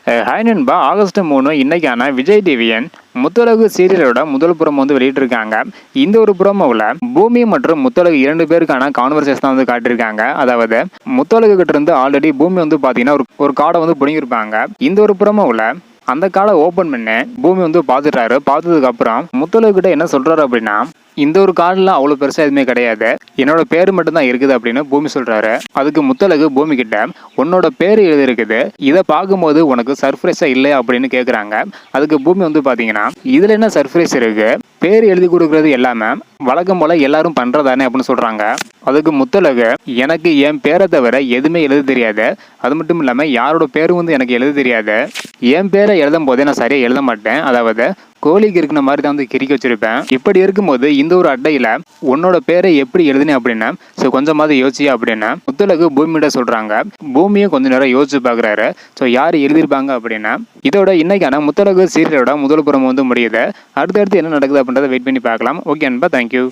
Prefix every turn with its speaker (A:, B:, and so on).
A: Hi நண்பா, August 3 இன்னைக்கான விஜய் டிவியின் முத்தழகு சீரியலோட முதல் புறம் வெளியிட்டிருக்காங்க. இந்த ஒரு புறமோவில் பூமி மற்றும் முத்தழகு 2 பேருக்கான கான்வர்சேஷன் காட்டியிருக்காங்க. அதாவது முத்தழகு கிட்ட இருந்து ஆல்ரெடி பூமி பாத்தீங்கன்னா ஒரு கார்டை பிடிங்கிருப்பாங்க. இந்த ஒரு புறமோவில் அந்த கார்டை ஓபன் பண்ணி பூமி பார்த்துட்டாரு. பார்த்ததுக்கு அப்புறம் முத்தழகு கிட்ட என்ன சொல்றாரு அப்படின்னா, இந்த ஒரு கார்டில் அவ்வளோ பெருசாக எதுவுமே கிடையாது, என்னோட பேர் மட்டும்தான் இருக்குது அப்படின்னு பூமி சொல்றாரு. அதுக்கு முத்தழகு பூமி கிட்ட உன்னோட பேர் எழுதி இருக்குது, இதை பார்க்கும்போது உனக்கு சர்ப்ரைஸா இல்லை அப்படின்னு கேட்குறாங்க. அதுக்கு பூமி பார்த்தீங்கன்னா இதுல என்ன சர்ப்ரைஸ் இருக்கு, பேர் எழுதி கொடுக்கறது எல்லாமே வழக்கம் போல எல்லாரும் பண்றதானே அப்படின்னு சொல்றாங்க. அதுக்கு முத்தழகு எனக்கு என் பேரை தவிர எதுவுமே எழுத தெரியாது, அது மட்டும் இல்லாமல் யாரோட பேரும் எனக்கு எழுத தெரியாது, என் பேரை எழுதும் போதே நான் சரியாக எழுத மாட்டேன், அதாவது கோழிக்கு இருக்கிற மாதிரி தான் கிறுக்கி வச்சிருப்பேன். இப்படி இருக்கும்போது இந்த ஒரு அட்டையில உன்னோட பேரை எப்படி எழுதுனேன் அப்படின்னா கொஞ்சமாவது யோசியா அப்படின்னு முத்தழகு பூமியிட சொல்றாங்க. பூமியை கொஞ்ச நேரம் யோசிச்சு பாக்குறாரு. யார் எழுதியிருப்பாங்க அப்படின்னா இதோட இன்னைக்கான முத்தழகு சீரியலோட முதல் புறம் முடியுது. அடுத்தடுத்து என்ன நடக்குது அப்படின்றத வெயிட் பண்ணி பார்க்கலாம். ஓகே அன்பா, தேங்க்யூ.